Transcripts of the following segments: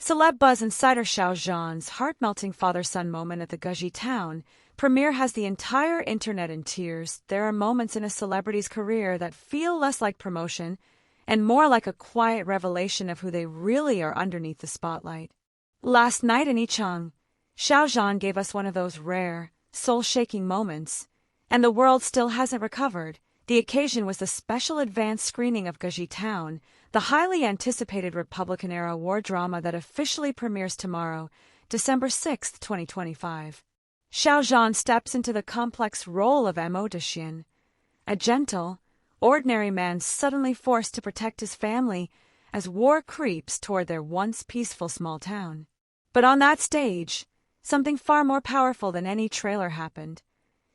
Celeb Buzz Insider Xiao Zhan's heart-melting father-son moment at the Gezhi Town premiere has the entire internet in tears. There are moments in a celebrity's career that feel less like promotion and more like a quiet revelation of who they really are underneath the spotlight. Last night in Yicheng, Xiao Zhan gave us one of those rare, soul-shaking moments, and the world still hasn't recovered. The occasion was the special advance screening of Gezhi Town, the highly anticipated Republican-era war drama that officially premieres tomorrow, December 6, 2025. Xiao Zhan steps into the complex role of Mo Dexian, a gentle, ordinary man suddenly forced to protect his family as war creeps toward their once peaceful small town. But on that stage, something far more powerful than any trailer happened.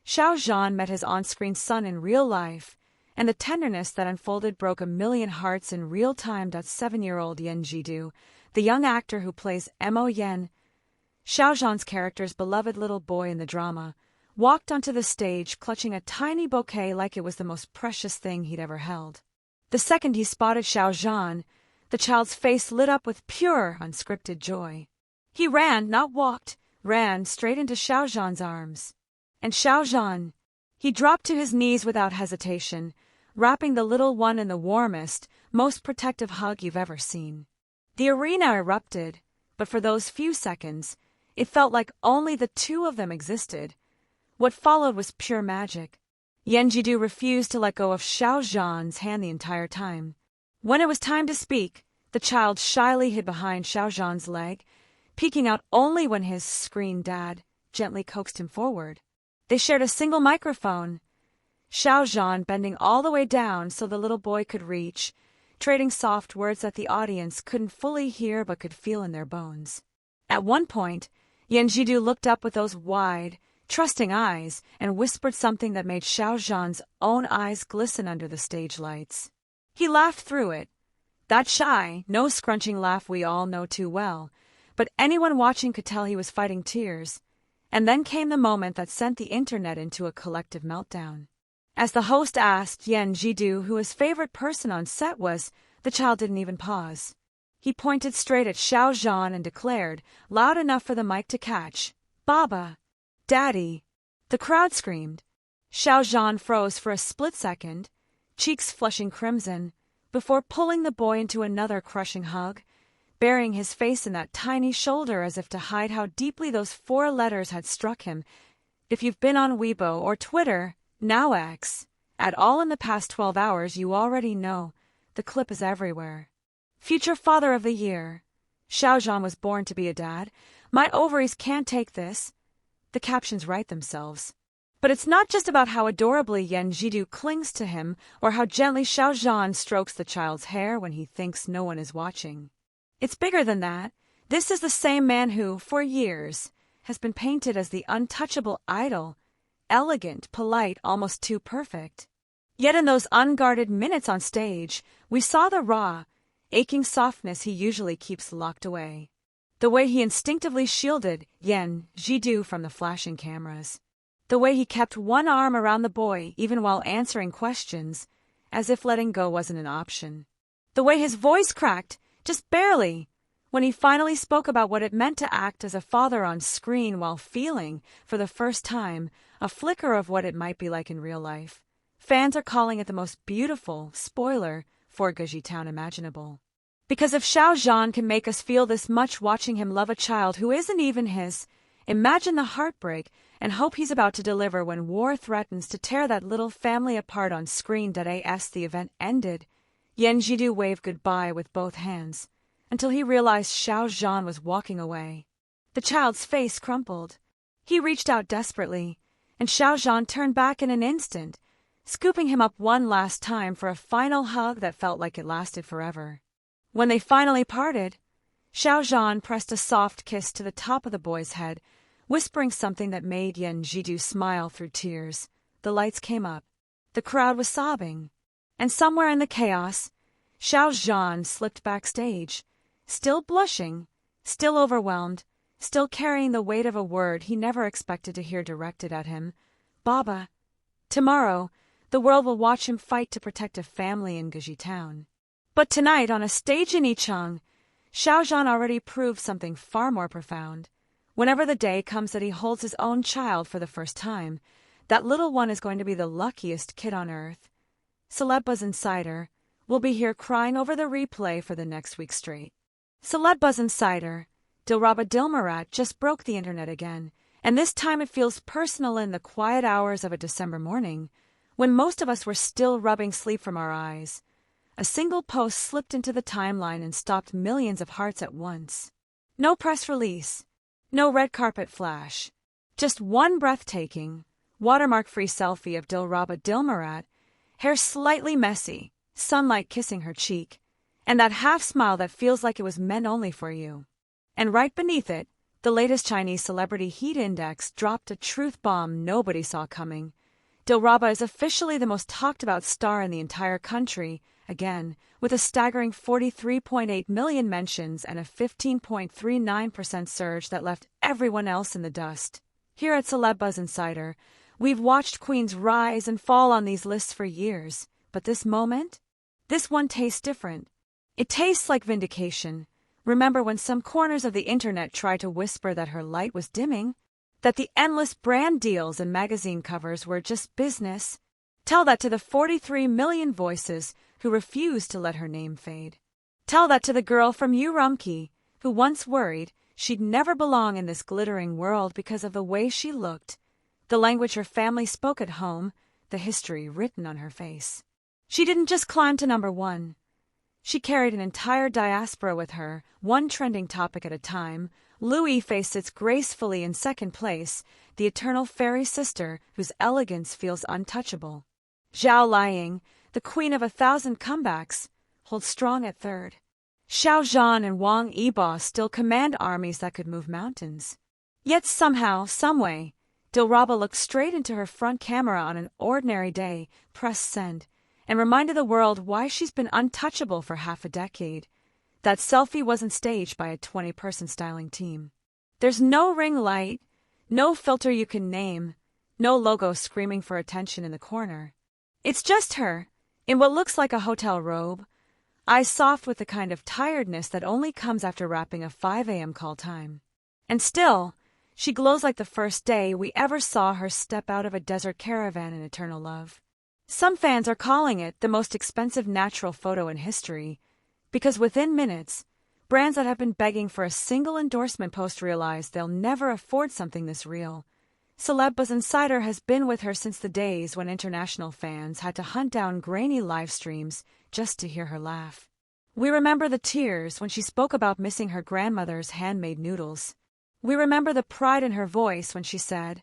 Xiao Zhan met his on-screen son in real life, and the tenderness that unfolded broke a million hearts in real time. 7-year-old Yan Jidu, the young actor who plays Mo Yan, Xiao Zhan's character's beloved little boy in the drama, walked onto the stage clutching a tiny bouquet like it was the most precious thing he'd ever held. The second he spotted Xiao Zhan, the child's face lit up with pure, unscripted joy. He ran, not walked, ran straight into Xiao Zhan's arms. And Xiao Zhan, he dropped to his knees without hesitation, wrapping the little one in the warmest, most protective hug you've ever seen. The arena erupted, but for those few seconds, it felt like only the two of them existed. What followed was pure magic. Yan Jidu refused to let go of Xiao Zhan's hand the entire time. When it was time to speak, the child shyly hid behind Xiao Zhan's leg, peeking out only when his screen dad gently coaxed him forward. They shared a single microphone, Xiao Zhan bending all the way down so the little boy could reach, trading soft words that the audience couldn't fully hear but could feel in their bones. At one point, Yan Jidu looked up with those wide, trusting eyes and whispered something that made Xiao Zhan's own eyes glisten under the stage lights. He laughed through it. That shy, nose-scrunching laugh we all know too well, but anyone watching could tell he was fighting tears. And then came the moment that sent the internet into a collective meltdown. As the host asked Yan Jidu who his favorite person on set was, the child didn't even pause. He pointed straight at Xiao Zhan and declared, loud enough for the mic to catch, "Baba! Daddy!" The crowd screamed. Xiao Zhan froze for a split second, cheeks flushing crimson, before pulling the boy into another crushing hug, burying his face in that tiny shoulder as if to hide how deeply those 4 letters had struck him. If you've been on Weibo or Twitter, now X, at all in the past 12 hours, you already know the clip is everywhere. Future father of the year. Xiao Zhan was born to be a dad. My ovaries can't take this. The captions write themselves. But it's not just about how adorably Yan Jidu clings to him or how gently Xiao Zhan strokes the child's hair when he thinks no one is watching. It's bigger than that. This is the same man who, for years, has been painted as the untouchable idol, elegant, polite, almost too perfect. Yet in those unguarded minutes on stage, we saw the raw, aching softness he usually keeps locked away. The way he instinctively shielded Yan Jidu from the flashing cameras. The way he kept one arm around the boy even while answering questions, as if letting go wasn't an option. The way his voice cracked, just barely, when he finally spoke about what it meant to act as a father on screen while feeling, for the first time, a flicker of what it might be like in real life. Fans are calling it the most beautiful, spoiler, for Gezhi Town imaginable. Because if Xiao Zhan can make us feel this much watching him love a child who isn't even his, imagine the heartbreak and hope he's about to deliver when war threatens to tear that little family apart on screen. As the event ended, Yan Jidu waved goodbye with both hands, until he realized Xiao Zhan was walking away. The child's face crumpled. He reached out desperately, and Xiao Zhan turned back in an instant, scooping him up one last time for a final hug that felt like it lasted forever. When they finally parted, Xiao Zhan pressed a soft kiss to the top of the boy's head, whispering something that made Yan Jidu smile through tears. The lights came up. The crowd was sobbing. And somewhere in the chaos, Xiao Zhan slipped backstage, still blushing, still overwhelmed, still carrying the weight of a word he never expected to hear directed at him. "Baba." Tomorrow, the world will watch him fight to protect a family in Gezhi Town. But tonight, on a stage in Yicheng, Xiao Zhan already proved something far more profound. Whenever the day comes that he holds his own child for the first time, that little one is going to be the luckiest kid on earth. Celeb Buzz Insider will be here crying over the replay for the next week straight. Celeb Buzz Insider, Dilraba Dilmurat just broke the internet again, and this time it feels personal in the quiet hours of a December morning, when most of us were still rubbing sleep from our eyes. A single post slipped into the timeline and stopped millions of hearts at once. No press release, no red carpet flash, just one breathtaking, watermark-free selfie of Dilraba Dilmurat, hair slightly messy, sunlight kissing her cheek, and that half-smile that feels like it was meant only for you. And right beneath it, the latest Chinese celebrity heat index dropped a truth bomb nobody saw coming. Dilraba is officially the most talked-about star in the entire country, again, with a staggering 43.8 million mentions and a 15.39% surge that left everyone else in the dust. Here at Celeb Buzz Insider, we've watched queens rise and fall on these lists for years, but this moment? This one tastes different. It tastes like vindication. Remember when some corners of the internet tried to whisper that her light was dimming? That the endless brand deals and magazine covers were just business? Tell that to the 43 million voices who refused to let her name fade. Tell that to the girl from Urumqi who once worried she'd never belong in this glittering world because of the way she looked, the language her family spoke at home, the history written on her face. She didn't just climb to number one. She carried an entire diaspora with her, one trending topic at a time. Louis Face sits gracefully in second place, the eternal fairy sister whose elegance feels untouchable. Zhao Liang, the queen of 1,000 comebacks, holds strong at third. Xiao Zhan and Wang Yibo still command armies that could move mountains. Yet somehow, someway, Dilraba looked straight into her front camera on an ordinary day, pressed send, and reminded the world why she's been untouchable for half a decade. That selfie wasn't staged by a 20-person styling team. There's no ring light, no filter you can name, no logo screaming for attention in the corner. It's just her, in what looks like a hotel robe, eyes soft with the kind of tiredness that only comes after wrapping a 5 a.m. call time. And still, she glows like the first day we ever saw her step out of a desert caravan in eternal love. Some fans are calling it the most expensive natural photo in history, because within minutes, brands that have been begging for a single endorsement post realize they'll never afford something this real. Celeb Buzz Insider has been with her since the days when international fans had to hunt down grainy live streams just to hear her laugh. We remember the tears when she spoke about missing her grandmother's handmade noodles. We remember the pride in her voice when she said,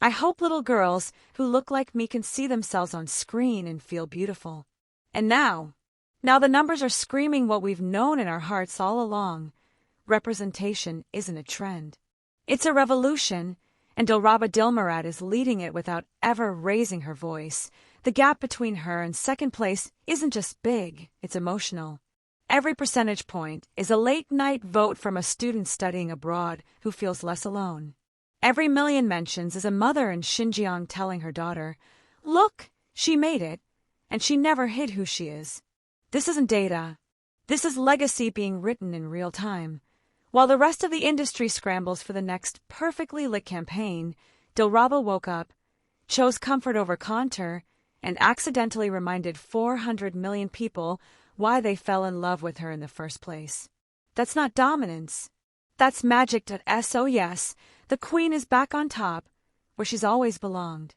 "I hope little girls who look like me can see themselves on screen and feel beautiful." And now the numbers are screaming what we've known in our hearts all along. Representation isn't a trend. It's a revolution, and Dilraba Dilmurat is leading it without ever raising her voice. The gap between her and second place isn't just big, it's emotional. Every percentage point is a late-night vote from a student studying abroad who feels less alone. Every million mentions is a mother in Xinjiang telling her daughter, "Look, she made it," and she never hid who she is. This isn't data. This is legacy being written in real time. While the rest of the industry scrambles for the next perfectly lit campaign, Dilraba woke up, chose comfort over contour, and accidentally reminded 400 million people why they fell in love with her in the first place. That's not dominance. That's magic. So yes, the queen is back on top, where she's always belonged.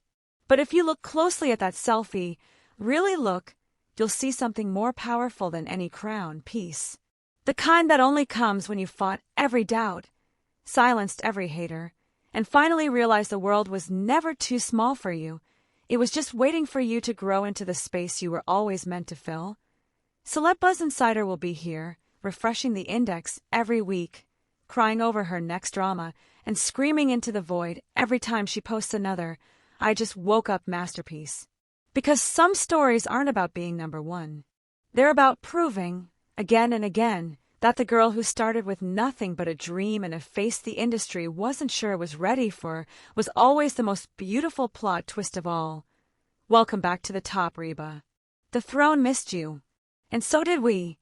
But if you look closely at that selfie, really look, you'll see something more powerful than any crown, peace. The kind that only comes when you fought every doubt, silenced every hater, and finally realized the world was never too small for you. It was just waiting for you to grow into the space you were always meant to fill. Celeb Buzz Insider will be here, refreshing the index every week, crying over her next drama, and screaming into the void every time she posts another "I just woke up" masterpiece. Because some stories aren't about being number one. They're about proving, again and again, that the girl who started with nothing but a dream and a face the industry wasn't sure it was ready for was always the most beautiful plot twist of all. Welcome back to the top, Reba. The throne missed you. And so did we.